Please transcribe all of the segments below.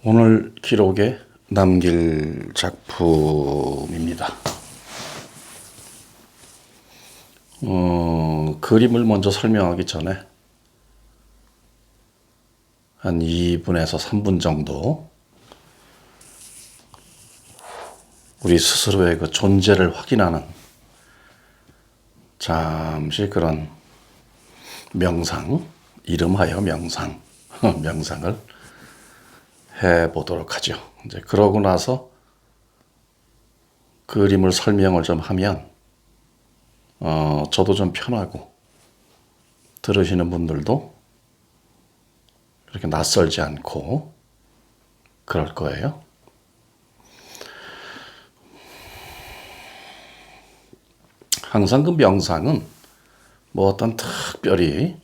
오늘 기록에 남길 작품입니다. 그림을 먼저 설명하기 전에 한 2분에서 3분 정도 우리 스스로의 그 존재를 확인하는 잠시 그런 명상, 이름하여 명상, 명상을 해보도록 하죠. 이제 그러고 나서 그림을 설명을 좀 하면 저도 좀 편하고 들으시는 분들도 이렇게 낯설지 않고 그럴 거예요. 항상 그 명상은 뭐 어떤 특별히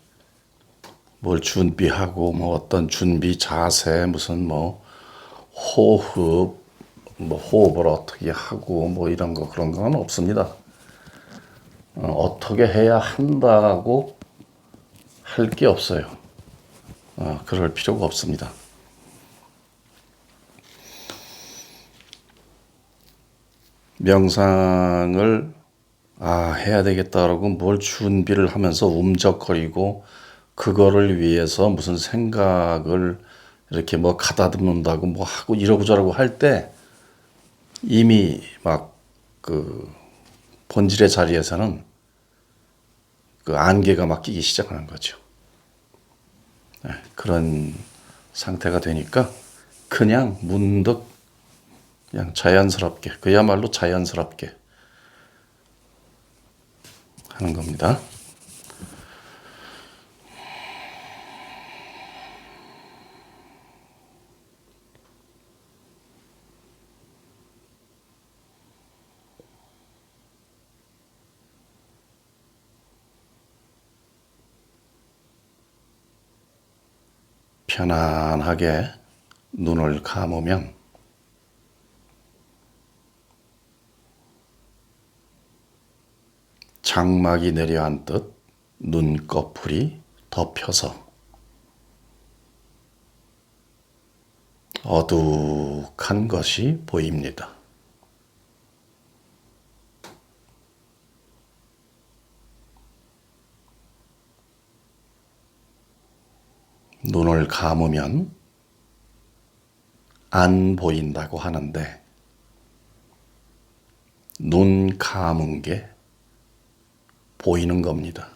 뭘 준비하고 뭐 어떤 준비 자세 무슨 뭐 호흡 뭐 호흡을 어떻게 하고 뭐 이런 거 그런 건 없습니다. 어떻게 해야 한다고 할 게 없어요. 그럴 필요가 없습니다. 명상을 해야 되겠다라고 뭘 준비를 하면서 움적거리고 그거를 위해서 무슨 생각을 이렇게 뭐 가다듬는다고 뭐 하고 이러고 저러고 할 때 이미 막 그 본질의 자리에서는 그 안개가 막 끼기 시작하는 거죠. 그런 상태가 되니까 그냥 문득 그냥 자연스럽게 그야말로 자연스럽게 하는 겁니다. 편안하게 눈을 감으면 장막이 내려앉듯 눈꺼풀이 덮여서 어둑한 것이 보입니다. 눈을 감으면 안 보인다고 하는데 눈 감은 게 보이는 겁니다.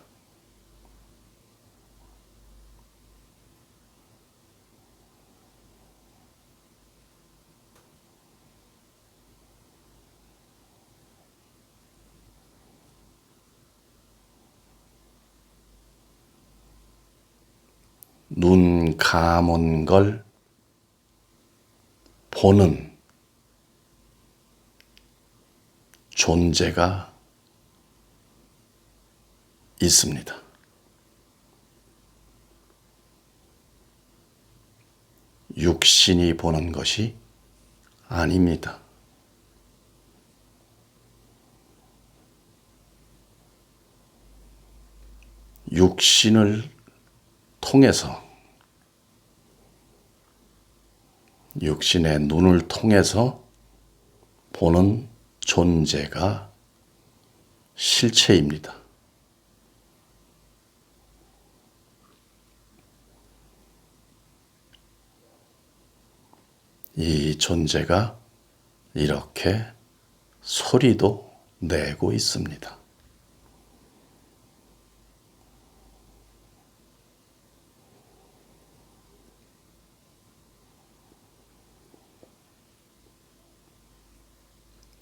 눈 감은 걸 보는 존재가 있습니다. 육신이 보는 것이 아닙니다. 육신을 통해서 육신의 눈을 통해서 보는 존재가 실체입니다. 이 존재가 이렇게 소리도 내고 있습니다.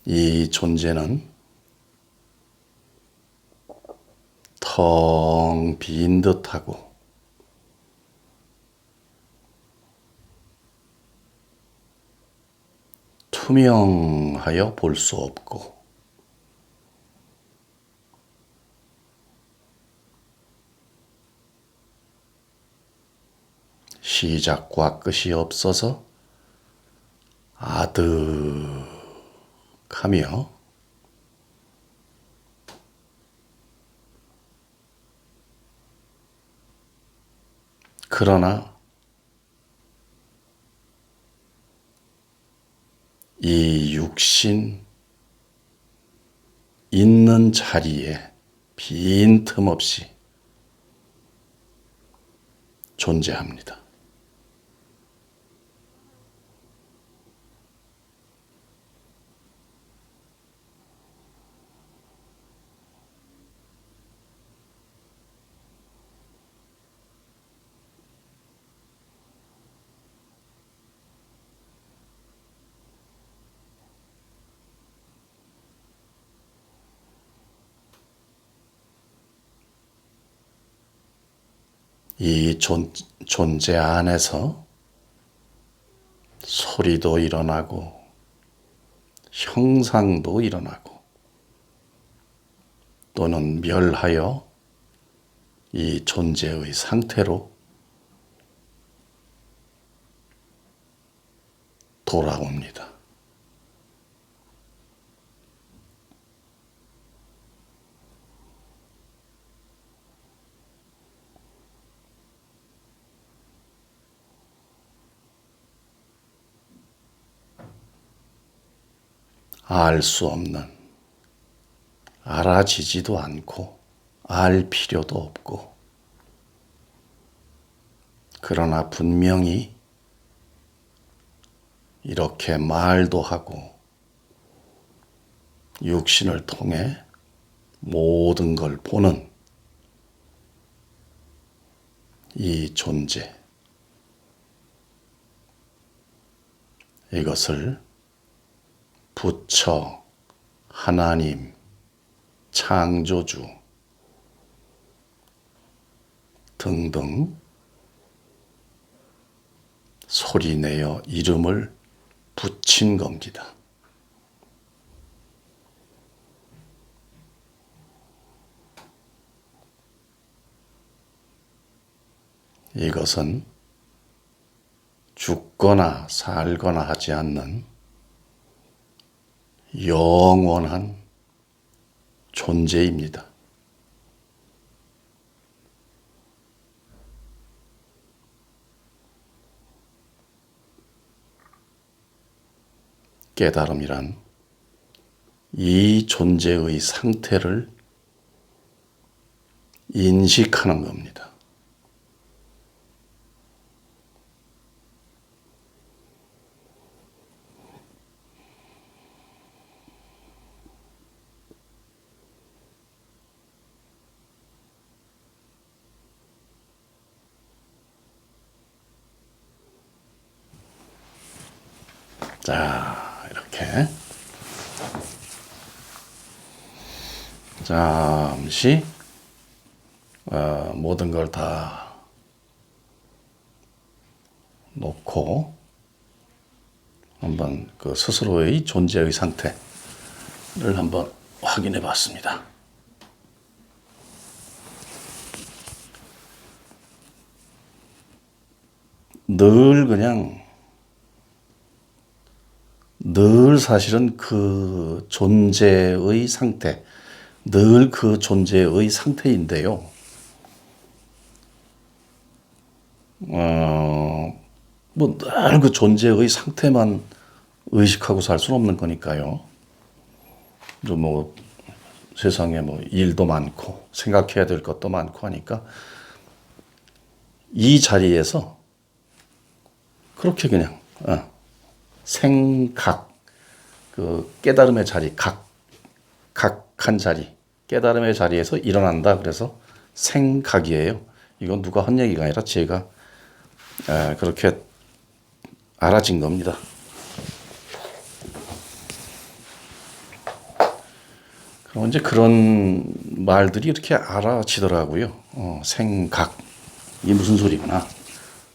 이 존재는 텅 빈 듯하고 투명하여 볼 수 없고 시작과 끝이 없어서 아득하며 그러나 육신 있는 자리에 빈틈없이 존재합니다. 이 존재 안에서 소리도 일어나고 형상도 일어나고 또는 멸하여 이 존재의 상태로 돌아옵니다. 알 수 없는, 알아지지도 않고 알 필요도 없고, 그러나 분명히 이렇게 말도 하고 육신을 통해 모든 걸 보는 이 존재, 이것을 부처, 하나님, 창조주 등등 소리내어 이름을 붙인 겁니다. 이것은 죽거나 살거나 하지 않는 영원한 존재입니다. 깨달음이란 이 존재의 상태를 인식하는 겁니다. 자, 이렇게 잠시 모든 걸 다 놓고 한번 그 스스로의 존재의 상태를 한번 확인해 봤습니다. 늘 사실은 그 존재의 상태, 늘 그 존재의 상태인데요. 늘 그 존재의 상태만 의식하고 살 수는 없는 거니까요. 뭐 세상에 뭐 일도 많고 생각해야 될 것도 많고 하니까 이 자리에서 그렇게 그냥 생각, 그 깨달음의 자리, 각한 자리, 깨달음의 자리에서 일어난다. 그래서 생각이에요. 이건 누가 한 얘기가 아니라 제가 그렇게 알아진 겁니다. 그럼 이제 그런 말들이 이렇게 알아지더라고요. 생각, 이게 무슨 소리구나.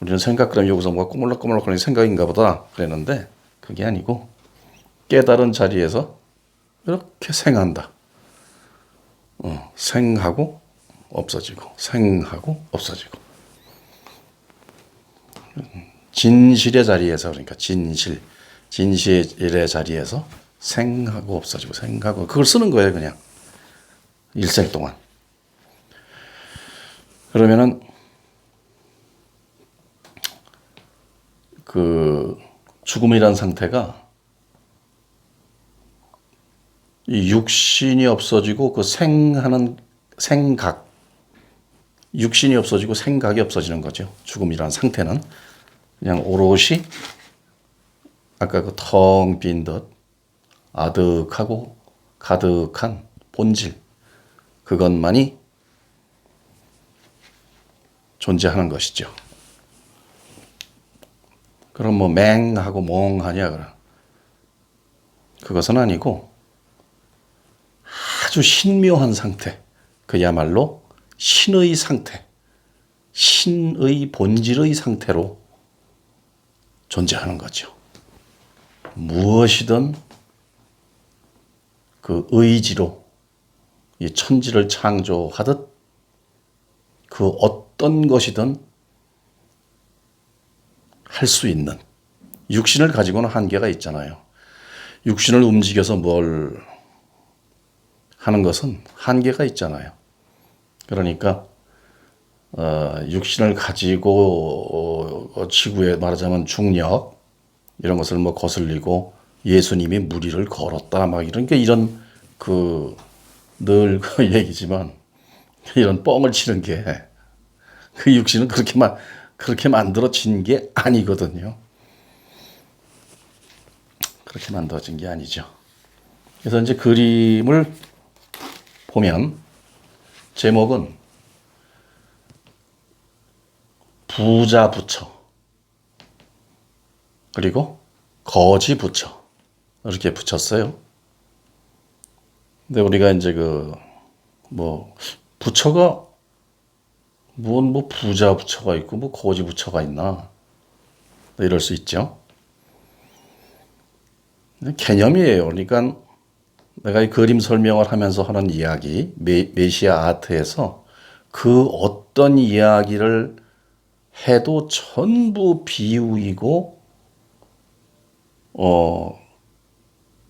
우리는 생각 그러면 여기서 뭐가 꼬물락꼬물락거리는 생각인가 보다 그랬는데 그게 아니고 깨달은 자리에서 이렇게 생한다. 생하고 없어지고 생하고 없어지고 진실의 자리에서 그러니까 진실의 자리에서 생하고 없어지고 생하고 그걸 쓰는 거예요. 그냥 일생 동안. 그러면은 그 죽음이란 상태가 이 육신이 없어지고 그 생하는 생각, 육신이 없어지고 생각이 없어지는 거죠. 죽음이라는 상태는 그냥 오롯이 아까 그 텅 빈 듯 아득하고 가득한 본질, 그것만이 존재하는 것이죠. 그럼 뭐 맹하고 멍하냐 그래. 그것은 아니고 아주 신묘한 상태, 그야말로 신의 상태, 신의 본질의 상태로 존재하는 거죠. 무엇이든 그 의지로 이 천지를 창조하듯 그 어떤 것이든 할 수 있는, 육신을 가지고는 한계가 있잖아요. 육신을 움직여서 뭘 하는 것은 한계가 있잖아요. 그러니까 육신을 가지고 지구에 말하자면 중력 이런 것을 뭐 거슬리고 예수님이 무리를 걸었다 막 이런 그 늘 그 얘기지만 이런 뻥을 치는 게 그 육신은 그렇게 만들어진 게 아니거든요. 그렇게 만들어진 게 아니죠. 그래서 이제 그림을 보면 제목은 부자 부처 그리고 거지 부처 이렇게 붙였어요. 근데 우리가 이제 부처가 뭐 부자 부처가 있고 뭐 거지 부처가 있나 이럴 수 있죠. 개념이에요. 그러니까 내가 이 그림 설명을 하면서 하는 이야기, 메시아 아트에서 그 어떤 이야기를 해도 전부 비유이고,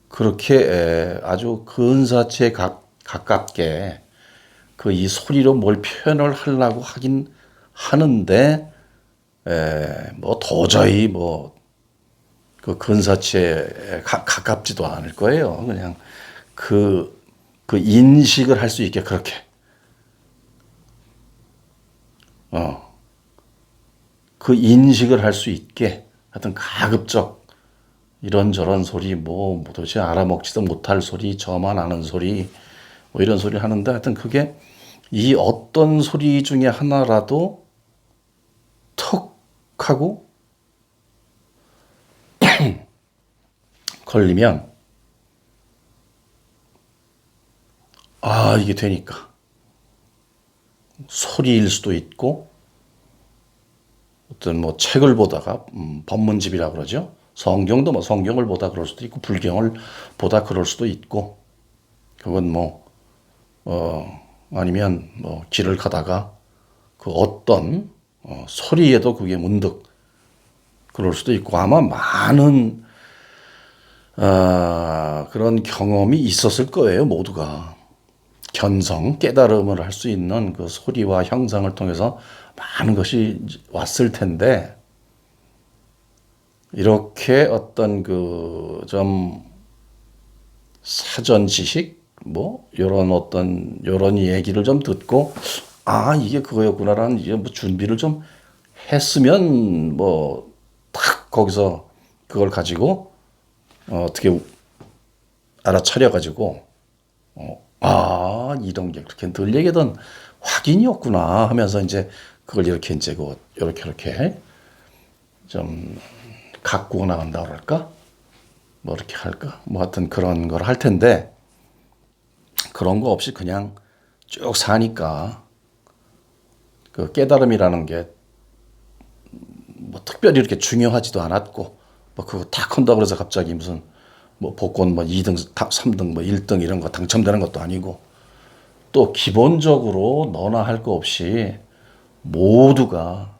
그렇게 아주 근사치에 가깝게 그 이 소리로 뭘 표현을 하려고 하긴 하는데, 뭐 도저히 그 근사치에 가깝지도 않을 거예요. 그냥 그 인식을 할 수 있게 그렇게. 그 인식을 할 수 있게 하여튼 가급적 이런저런 소리 뭐 도대체 알아먹지도 못할 소리 저만 아는 소리 뭐 이런 소리 하는데 하여튼 그게 이 어떤 소리 중에 하나라도 턱 하고 걸리면 이게 되니까 소리일 수도 있고 어떤 뭐 책을 보다가 법문집이라 그러죠. 성경도 뭐 성경을 보다 그럴 수도 있고 불경을 보다 그럴 수도 있고 그건 아니면 뭐 길을 가다가 그 어떤 소리에도 그게 문득 그럴 수도 있고 아마 많은 그런 경험이 있었을 거예요. 모두가 견성 깨달음을 할 수 있는 그 소리와 형상을 통해서 많은 것이 왔을 텐데 이렇게 어떤 그 좀 사전 지식 뭐 요런 얘기를 좀 듣고 이게 그거였구나라는 이제 뭐 준비를 좀 했으면 뭐 탁 거기서 그걸 가지고 어떻게 알아차려 가지고 이런 게 그렇게 늘 얘기하던 확인이었구나 하면서 이제 그걸 이렇게 이제 이렇게 좀 가꾸고 나간다 그럴까? 뭐 이렇게 할까? 뭐 하여튼 그런 걸 할 텐데 그런 거 없이 그냥 쭉 사니까 그 깨달음이라는 게 뭐 특별히 이렇게 중요하지도 않았고 뭐 그거 다 한다고 그래서 갑자기 무슨 뭐 복권 뭐 2등, 3등, 뭐 1등 이런 거 당첨되는 것도 아니고 또 기본적으로 너나 할 거 없이 모두가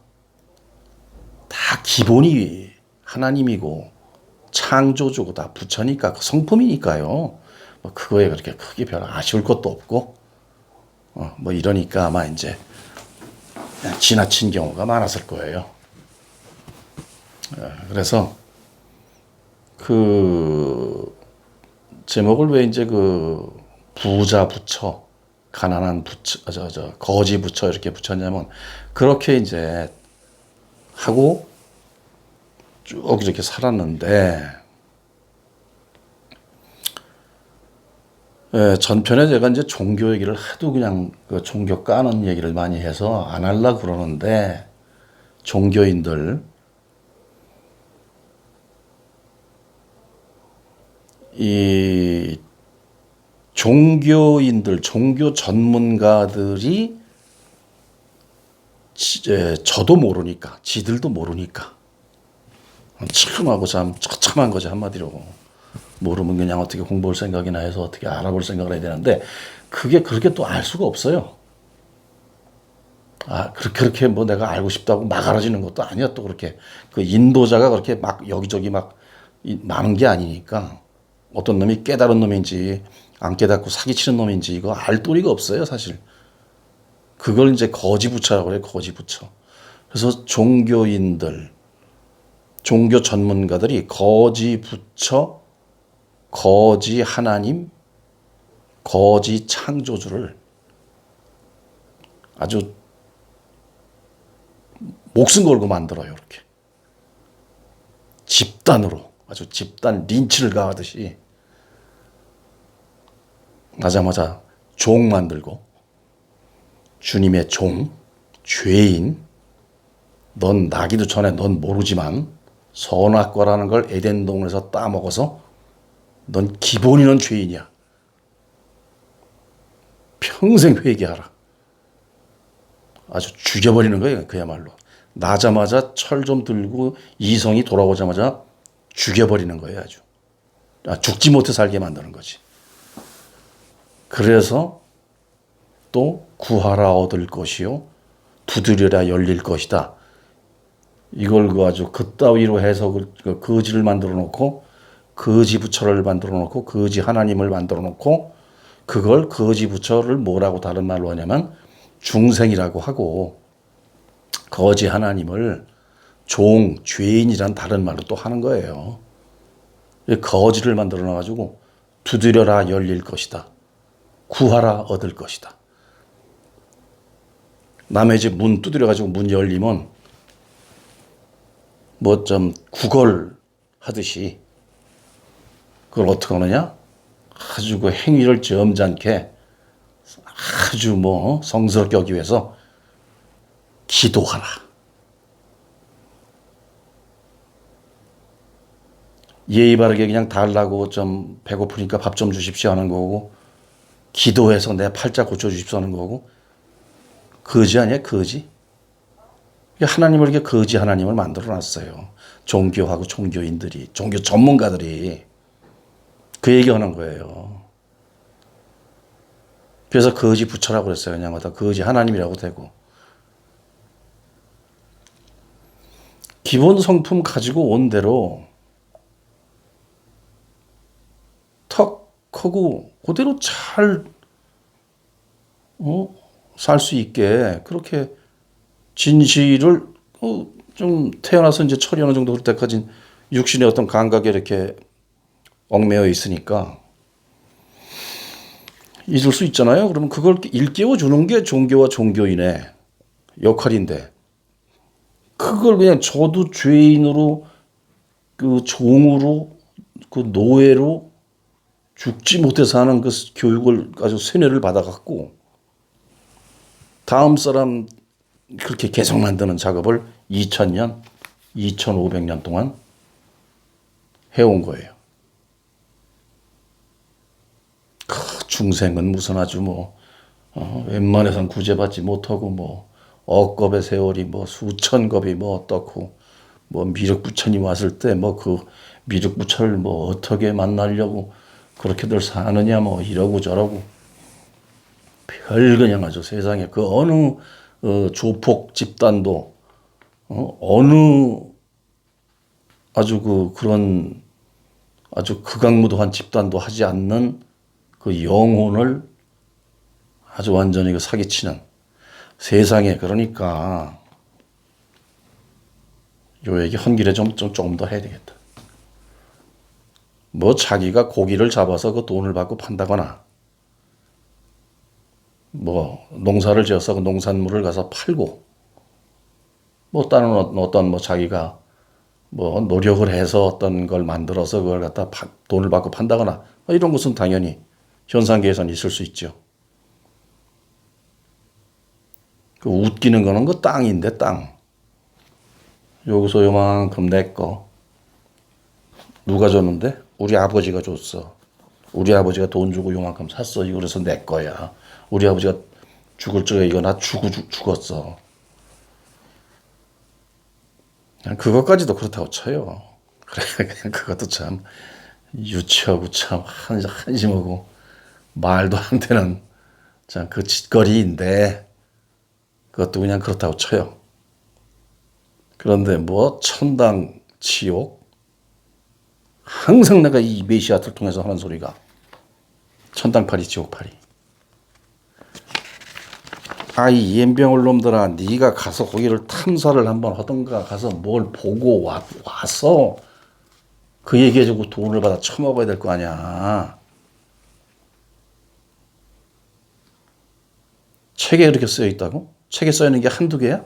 다 기본이 하나님이고 창조주고 다 부처니까 그 성품이니까요. 뭐 그거에 그렇게 크게 별 아쉬울 것도 없고 뭐 이러니까 아마 이제 그냥 지나친 경우가 많았을 거예요. 그래서 제목을 왜 이제 그 부자 부처, 가난한 부처, 거지 부처 이렇게 붙였냐면 그렇게 이제 하고 쭉 이렇게 살았는데 예, 전편에 제가 이제 종교 얘기를 하도 그냥 그 종교 까는 얘기를 많이 해서 안 하려고 그러는데 종교인들 이 종교인들 종교 전문가들이 저도 모르니까 지들도 모르니까 참하고 참 처참한 거지 한마디로. 모르면 그냥 어떻게 공부할 생각이나 해서 어떻게 알아볼 생각을 해야 되는데 그게 그렇게 또 알 수가 없어요. 아, 그렇게 뭐 내가 알고 싶다고 막 알아지는 것도 아니야. 또 그렇게 그 인도자가 그렇게 막 여기저기 막 많은 게 아니니까 어떤 놈이 깨달은 놈인지 안 깨닫고 사기치는 놈인지 이거 알 도리가 없어요, 사실. 그걸 이제 거지부처라고 그래요, 거지부처. 그래서 종교인들, 종교 전문가들이 거지부처, 거지 하나님, 거지 창조주를 아주 목숨 걸고 만들어요, 이렇게. 집단으로, 아주 집단 린치를 가하듯이 나자마자 종 만들고, 주님의 종, 죄인, 넌 나기도 전에 넌 모르지만 선악과라는 걸 에덴 동산에서 따먹어서 넌 기본이는 죄인이야. 평생 회개하라. 아주 죽여버리는 거예요, 그야말로. 나자마자 철 좀 들고 이성이 돌아오자마자 죽여버리는 거예요, 아주. 죽지 못해 살게 만드는 거지. 그래서 또 구하라 얻을 것이요 두드려라 열릴 것이다. 이걸 그 아주 그따위로 해석을 거지를 만들어 놓고 거지 부처를 만들어 놓고 거지 하나님을 만들어 놓고 그걸 거지 부처를 뭐라고 다른 말로 하냐면 중생이라고 하고 거지 하나님을 종, 죄인이란 다른 말로 또 하는 거예요. 거지를 만들어 놔가지고 두드려라 열릴 것이다. 구하라 얻을 것이다. 남의 집 문 두드려가지고 문 열리면 뭐 좀 구걸 하듯이 그걸 어떻게 하느냐? 아주 그 행위를 점잖게 아주 뭐 성스럽게 하기 위해서 기도하라. 예의 바르게 그냥 달라고 좀 배고프니까 밥 좀 주십시오 하는 거고 기도해서 내 팔자 고쳐주십시오 하는 거고 거지 아니야 거지? 하나님을 이렇게 거지 하나님을 만들어 놨어요. 종교하고 종교인들이 종교 전문가들이 그 얘기하는 거예요. 그래서 거지 부처라고 그랬어요. 그냥 다 거지 하나님이라고 되고 기본 성품 가지고 온 대로 턱 하고 그대로 잘 살 수 있게 그렇게 진실을 좀 태어나서 이제 철이 어느 정도 될 때까지 육신의 어떤 감각에 이렇게 얽매여 있으니까 잊을 수 있잖아요. 그러면 그걸 일깨워 주는 게 종교와 종교인의 역할인데 그걸 그냥 저도 죄인으로 그 종으로 그 노예로 죽지 못해서 하는 그 교육을 아주 세뇌를 받아갖고 다음 사람 그렇게 계속 만드는 작업을 2000년, 2500년 동안 해온 거예요. 중생은 무슨 아주 뭐 웬만해선 구제받지 못하고 뭐 억겁의 세월이 뭐 수천 겁이 뭐 어떻고 뭐 미륵부처님 왔을 때 뭐 그 미륵부처를 뭐 어떻게 만나려고 그렇게들 사느냐 뭐 이러고 저러고 별 그냥 아주 세상에 그 어느 조폭 집단도 어느 아주 그런 아주 극악무도한 집단도 하지 않는 그 영혼을 아주 완전히 그 사기치는 세상에 그러니까 요 얘기 헌길에 조금 더 해야 되겠다. 뭐 자기가 고기를 잡아서 그 돈을 받고 판다거나 뭐 농사를 지어서 그 농산물을 가서 팔고 뭐 다른 어떤 뭐 자기가 뭐 노력을 해서 어떤 걸 만들어서 그걸 갖다 돈을 받고 판다거나 뭐 이런 것은 당연히 현상계에서는 있을 수 있죠. 그 웃기는 거는 그 땅인데 땅. 여기서 요만큼 내 거. 누가 줬는데? 우리 아버지가 줬어. 우리 아버지가 돈 주고 요만큼 샀어. 이거 그래서 내 거야. 우리 아버지가 죽을 적에 이거 나 죽었어. 그냥 그것까지도 그렇다고 쳐요. 그래, 그냥 그것도 참 유치하고 참 한심하고 말도 안 되는 참 그 짓거리인데 그것도 그냥 그렇다고 쳐요. 그런데 뭐 천당, 지옥 항상 내가 이 메시아를 통해서 하는 소리가 천당파리, 지옥파리. 아이 옌병을 놈들아, 네가 가서 거기를 탐사를 한번 하던가 가서 뭘 보고 와서 그 얘기해주고 돈을 받아 처먹어야 될 거 아니야. 책에 이렇게 쓰여 있다고? 책에 써 있는 게 한두 개야?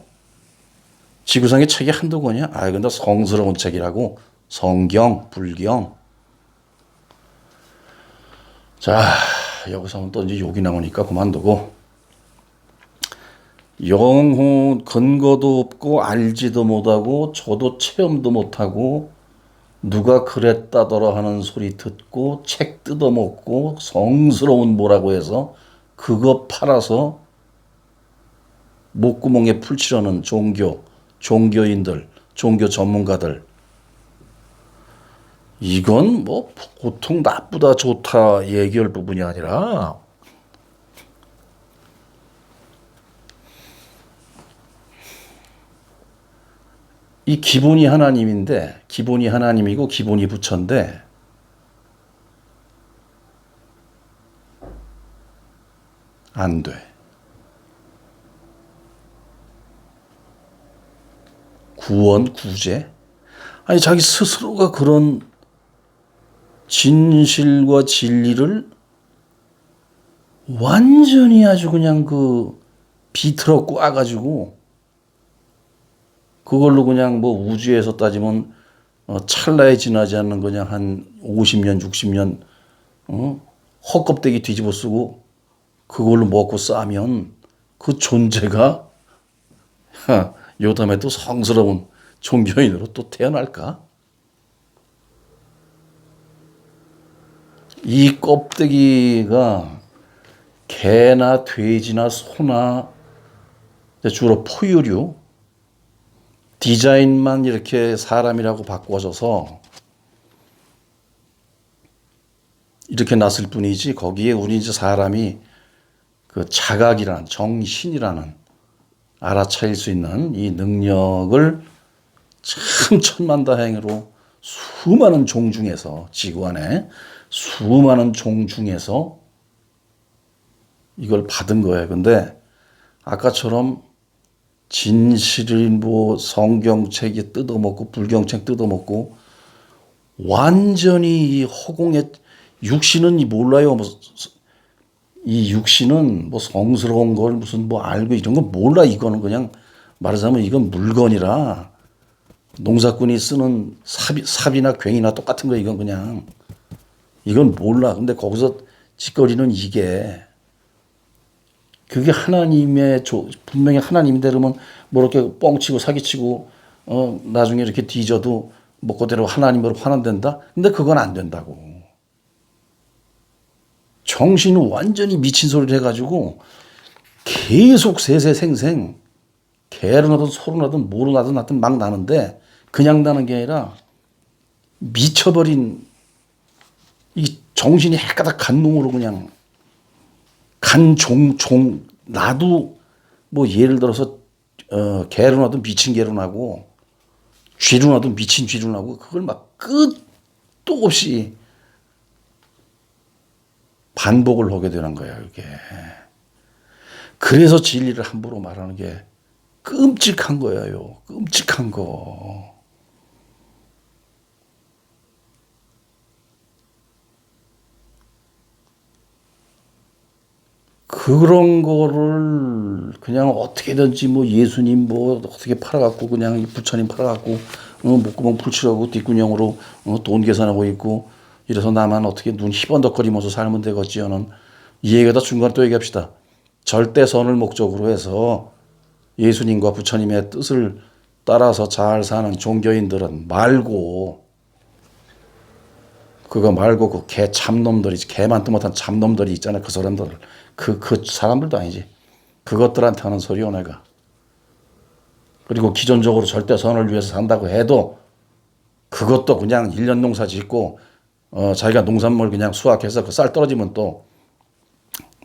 지구상에 책이 한두 권이야? 아, 근데 성스러운 책이라고. 성경, 불경. 자, 여기서 또 이제 욕이 나오니까 그만두고. 영혼 근거도 없고 알지도 못하고 저도 체험도 못하고 누가 그랬다더라 하는 소리 듣고 책 뜯어먹고 성스러운 뭐라고 해서 그거 팔아서 목구멍에 풀칠하는 종교인들, 종교 전문가들. 이건 뭐 보통 나쁘다 좋다 얘기할 부분이 아니라 이 기본이 하나님인데 기본이 하나님이고 기본이 부처인데 안 돼. 구원, 구제? 아니 자기 스스로가 그런 진실과 진리를 완전히 아주 그냥 그 비틀어 꽈가지고 그걸로 그냥 뭐 우주에서 따지면 찰나에 지나지 않는 그냥 한 50년, 60년 헛껍데기 뒤집어 쓰고 그걸로 먹고 싸면 그 존재가 요담에 또 성스러운 종교인으로 또 태어날까? 이 껍데기가 개나 돼지나 소나 주로 포유류 디자인만 이렇게 사람이라고 바꿔줘서 이렇게 났을 뿐이지 거기에 우리 이제 사람이 그 자각이라는 정신이라는 알아차릴 수 있는 이 능력을 참 천만다행으로 수많은 종 중에서 지구 안에 수많은 종 중에서 이걸 받은 거예요. 근데 아까처럼 진실인 뭐 성경책이 뜯어먹고 불경책 뜯어먹고 완전히 이 허공에 육신은 몰라요. 이 육신은 뭐 성스러운 걸 무슨 뭐 알고 이런 거 몰라. 이거는 그냥 말하자면 이건 물건이라 농사꾼이 쓰는 삽이나 괭이나 똑같은 거 이건 그냥 이건 몰라. 근데 거기서 짓거리는 그게 하나님의 분명히 하나님인데 그러면 뭐 이렇게 뻥치고 사기치고 나중에 이렇게 뒤져도 뭐 그대로 하나님으로 환원된다. 근데 그건 안 된다고. 정신은 완전히 미친 소리를 해가지고 계속 세세생생 개로 나든 소로 나든 뭐로 나든 막 나는데 그냥 나는 게 아니라 미쳐버린 이 정신이 헷가닥 간 놈으로 그냥 나도 뭐 예를 들어서 개로 나도 미친 개로 나고 쥐로 나도 미친 쥐로 나고 그걸 막 끝도 없이 반복을 하게 되는 거예요, 이게. 그래서 진리를 함부로 말하는 게 끔찍한 거예요. 끔찍한 거. 그런 거를 그냥 어떻게든지 뭐 예수님 뭐 어떻게 팔아갖고 그냥 부처님 팔아갖고 목구멍 풀칠하고 뒷구녕으로 돈 계산하고 있고 이래서 나만 어떻게 눈 희번덕거리면서 살면 되겠지요는 이 얘기다 중간에 또 얘기합시다. 절대선을 목적으로 해서 예수님과 부처님의 뜻을 따라서 잘 사는 종교인들은 말고 그거 말고 그 개 참놈들이 개만도 못한 참놈들이 있잖아요. 그 사람들 그 사람들도 아니지. 그것들한테 하는 소리요 내가. 그리고 기존적으로 절대선을 위해서 산다고 해도 그것도 그냥 1년 농사 짓고 자기가 농산물 그냥 수확해서 그 쌀 떨어지면 또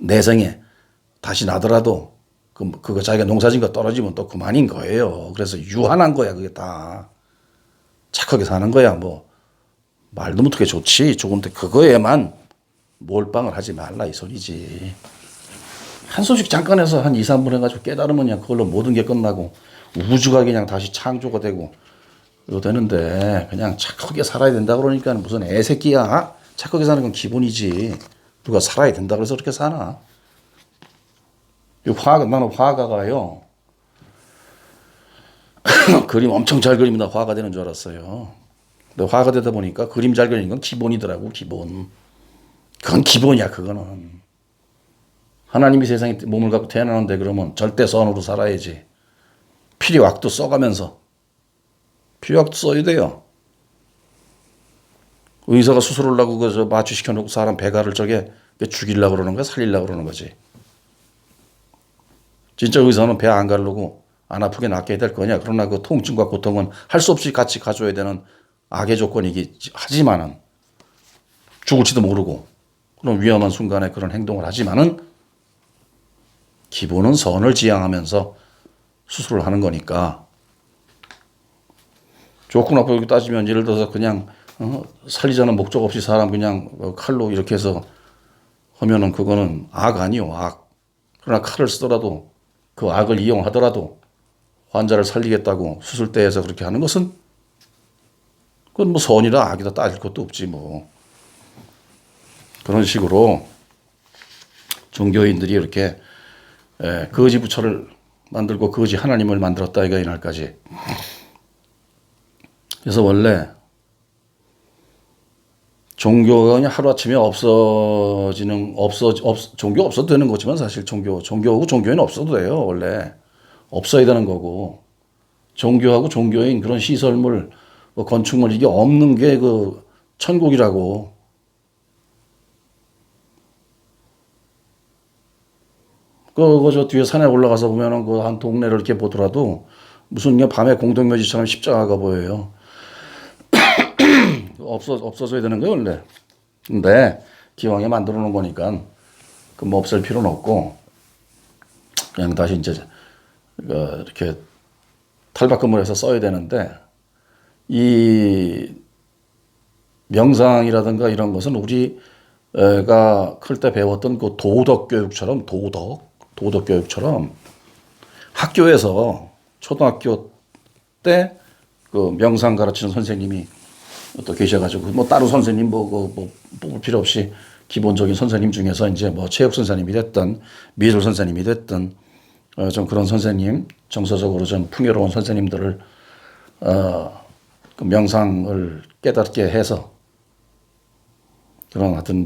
내생에 다시 나더라도 그거 자기가 농사진 거 떨어지면 또 그만인 거예요. 그래서 유한한 거야 그게 다. 착하게 사는 거야 뭐. 말도 못하게 좋지. 좋은데 그거에만 몰빵을 하지 말라 이 소리지. 한 소식 잠깐 해서 한 2, 3분 해가지고 깨달으면 그냥 그걸로 모든 게 끝나고 우주가 그냥 다시 창조가 되고 이거 되는데 그냥 착하게 살아야 된다 그러니까 무슨 애새끼야. 착하게 사는 건 기본이지. 누가 살아야 된다 그래서 그렇게 사나. 나는 화가가요. 그림 엄청 잘 그립니다. 화가 되는 줄 알았어요. 근데 화가 되다 보니까 그림 잘 그리는 건 기본이더라고, 기본. 그건 기본이야, 그거는. 하나님이 세상에 몸을 갖고 태어나는데 그러면 절대선으로 살아야지. 필요악도 써가면서. 필요악도 써야 돼요. 의사가 수술을 하고 그 마취시켜놓고 사람 배가를 죽이려고 그러는 거야, 살리려고 그러는 거지. 진짜 의사는 배 안 가르고 안 아프게 낫게 해야 될 거냐. 그러나 그 통증과 고통은 할 수 없이 같이 가져야 되는 악의 조건이기 하지만은 죽을지도 모르고 그런 위험한 순간에 그런 행동을 하지만은 기본은 선을 지향하면서 수술을 하는 거니까 좋고 나쁘게 따지면 예를 들어서 그냥 살리자는 목적 없이 사람 그냥 칼로 이렇게 해서 하면은 그거는 악 아니요 악. 그러나 칼을 쓰더라도 그 악을 이용하더라도 환자를 살리겠다고 수술대에서 그렇게 하는 것은 그건 뭐 선이다 악이다 따질 것도 없지 뭐. 그런 식으로 종교인들이 이렇게 거지 부처를 만들고 거지 하나님을 만들었다 이거 이날까지. 그래서 원래 종교가 그냥 하루아침에 종교 없어도 되는 거지만 사실 종교하고 종교인 없어도 돼요. 원래 없어야 되는 거고 종교하고 종교인 그런 시설물 뭐 건축물 이게 없는 게 그 천국이라고. 저 뒤에 산에 올라가서 보면은 그 한 동네를 이렇게 보더라도 무슨 그냥 밤에 공동묘지처럼 십자가가 보여요. 없어져야 되는 거예요, 원래. 근데 기왕에 만들어 놓은 거니까 그 뭐 없앨 필요는 없고 그냥 다시 이제 이렇게 탈바꿈을 해서 써야 되는데 이 명상이라든가 이런 것은 우리가 클 때 배웠던 그 도덕 교육처럼 학교에서 초등학교 때 그 명상 가르치는 선생님이 또 계셔가지고 뭐 따로 선생님 뽑을 필요 없이 기본적인 선생님 중에서 이제 뭐 체육 선생님이 됐든 미술 선생님이 됐든 좀 그런 선생님 정서적으로 좀 풍요로운 선생님들을 그 명상을 깨닫게 해서 그런 하여튼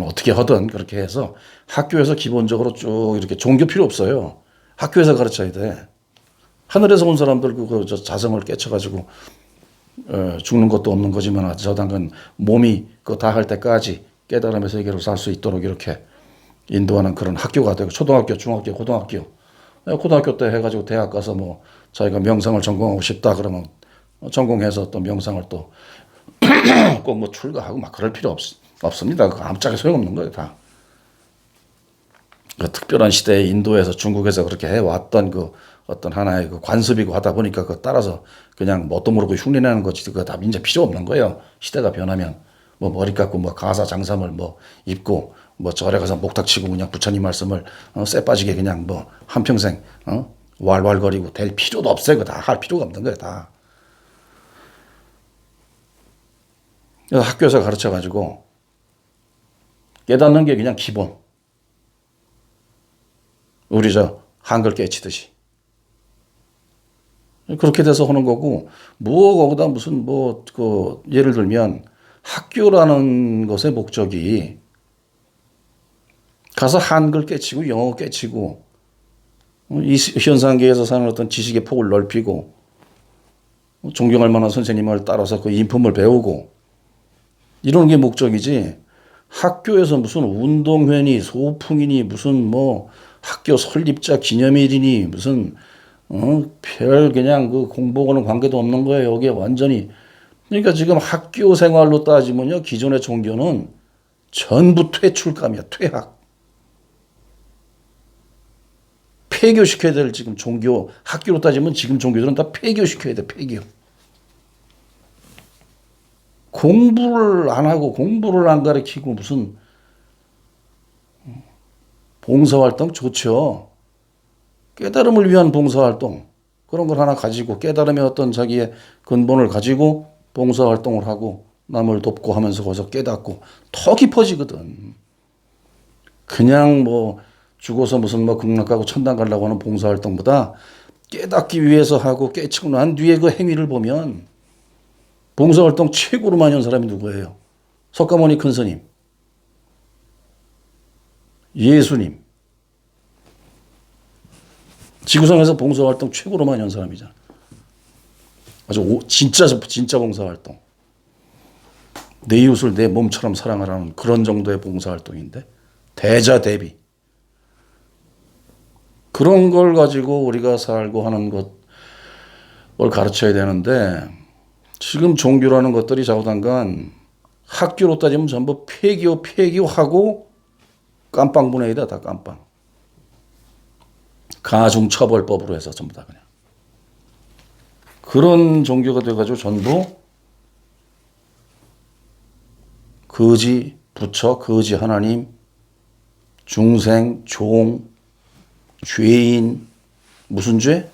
어떻게 하든 그렇게 해서 학교에서 기본적으로 쭉 이렇게 종교 필요 없어요. 학교에서 가르쳐야 돼. 하늘에서 온 사람들 저 자성을 깨쳐가지고 죽는 것도 없는 거지만 저당은 몸이 그거 다 할 때까지 깨달음의 세계로 살 수 있도록 이렇게 인도하는 그런 학교가 되고 초등학교, 중학교, 고등학교 때 해가지고 대학 가서 뭐 자기가 명상을 전공하고 싶다 그러면 전공해서 또 명상을 또 꼭 뭐 출가하고 막 그럴 필요 없습니다. 그 아무짝에 소용없는 거예요 다. 그 특별한 시대에 인도에서 중국에서 그렇게 해왔던 그 어떤 하나의 그 관습이고 하다 보니까 그 따라서 그냥 뭣도 모르고 흉내내는 거지. 그거 다 이제 필요 없는 거예요. 시대가 변하면 뭐 머리 깎고 뭐 가사 장삼을 뭐 입고 뭐 절에 가서 목탁 치고 그냥 부처님 말씀을 쎄 빠지게 그냥 뭐 한평생 왈왈거리고 될 필요도 없어요. 그거 다 할 필요가 없는 거예요 다. 그래서 학교에서 가르쳐 가지고 깨닫는 게 그냥 기본. 우리 저 한글 깨치듯이. 그렇게 돼서 하는 거고, 뭐, 거기다 무슨, 뭐, 예를 들면, 학교라는 것의 목적이 가서 한글 깨치고, 영어 깨치고, 이 현상계에서 사는 어떤 지식의 폭을 넓히고, 존경할 만한 선생님을 따라서 그 인품을 배우고, 이런 게 목적이지, 학교에서 무슨 운동회니, 소풍이니, 무슨 뭐, 학교 설립자 기념일이니, 무슨, 별 그냥 그 공부하고는 관계도 없는 거예요. 여기에 완전히. 그러니까 지금 학교 생활로 따지면요. 기존의 종교는 전부 퇴출감이야. 퇴학. 폐교시켜야 될 지금 종교. 학교로 따지면 지금 종교들은 다 폐교시켜야 돼. 폐교. 공부를 안 하고 공부를 안 가르치고 무슨 봉사활동 좋죠. 깨달음을 위한 봉사활동. 그런 걸 하나 가지고 깨달음의 어떤 자기의 근본을 가지고 봉사활동을 하고 남을 돕고 하면서 거기서 깨닫고 더 깊어지거든. 그냥 뭐 죽어서 무슨 뭐 극락 가고 천당 가려고 하는 봉사활동보다 깨닫기 위해서 하고 깨치고 난 뒤에 그 행위를 보면 봉사활동 최고로 많이 한 사람이 누구예요? 석가모니 큰스님, 예수님. 지구상에서 봉사활동 최고로 많이 한 사람이잖아. 아주 진짜 봉사활동. 내 이웃을 내 몸처럼 사랑하라는 그런 정도의 봉사활동인데 대자대비. 그런 걸 가지고 우리가 살고 하는 것을 가르쳐야 되는데 지금 종교라는 것들이 좌우당간 학교로 따지면 전부 폐교하고 깜빵분해이다. 다 깜빵. 가중처벌법으로 해서 전부 다 그냥. 그런 종교가 돼가지고 전부 거지 부처, 거지 하나님, 중생, 종, 죄인, 무슨 죄?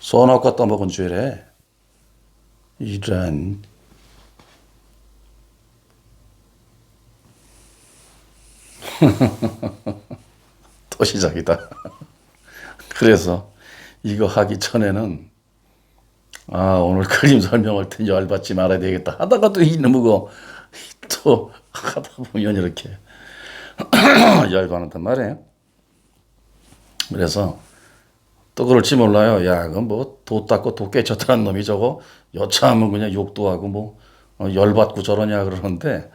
선악 갖다 먹은 죄래. 이런. 또 시작이다. 그래서 이거 하기 전에는 오늘 그림 설명할 때 열받지 말아야 되겠다 하다가 또 이놈의 또 하다 보면 이렇게 열받는단 말이에요. 그래서 또 그럴지 몰라요. 야, 그건 뭐 도 닦고 도 깨쳤다는 놈이 저거 여차하면 그냥 욕도 하고 뭐 열받고 저러냐 그러는데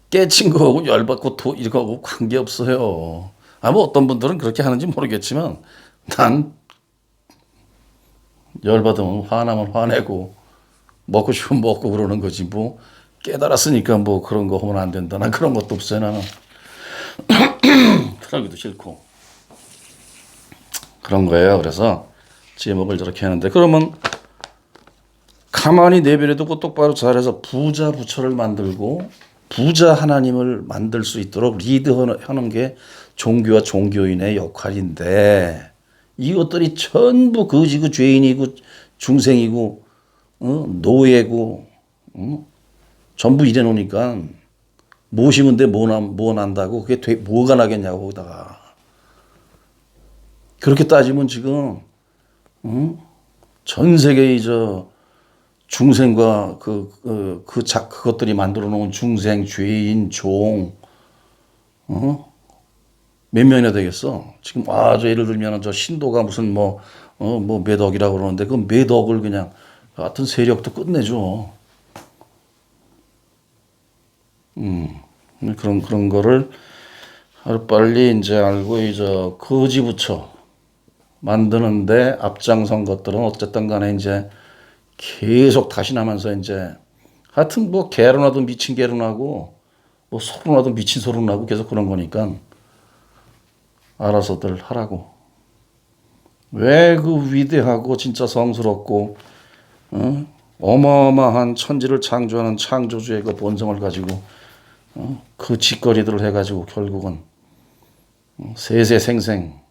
깨친 거하고 열받고 도 이거하고 관계없어요. 뭐 어떤 분들은 그렇게 하는지 모르겠지만 난 열받으면 화나면 화내고 먹고 싶으면 먹고 그러는 거지 뭐 깨달았으니까 뭐 그런 거 하면 안 된다. 난 그런 것도 없어요. 나는 그러기도 싫고 그런 거예요. 그래서 제목을 저렇게 하는데 그러면 가만히 내버려두고 똑바로 잘해서 부자 부처를 만들고 부자 하나님을 만들 수 있도록 리드하는 게 종교와 종교인의 역할인데 이것들이 전부 거지고 죄인이고 중생이고 노예고 전부 이래 놓으니까 뭐 심은데 뭐 난다고 그게 뭐가 나겠냐고 거기다가 그렇게 따지면 지금 전 세계의 저 중생과 그것들이 만들어 놓은 중생, 죄인, 종, 몇 명이나 되겠어? 지금, 저 예를 들면 저 신도가 무슨 몇 억이라고 그러는데 그 몇 억을 그냥 같은 세력도 끝내줘. 그런 거를 하루빨리 이제 알고 이제 거지부처 만드는데 앞장선 것들은 어쨌든 간에 이제 계속 다시 나면서 이제 하여튼 뭐 개로나도 미친 개로나고 뭐 소로나도 미친 소로나고 계속 그런 거니까 알아서들 하라고. 왜 그 위대하고 진짜 성스럽고 어마어마한 천지를 창조하는 창조주의 그 본성을 가지고 그 짓거리들을 해가지고 결국은 세세생생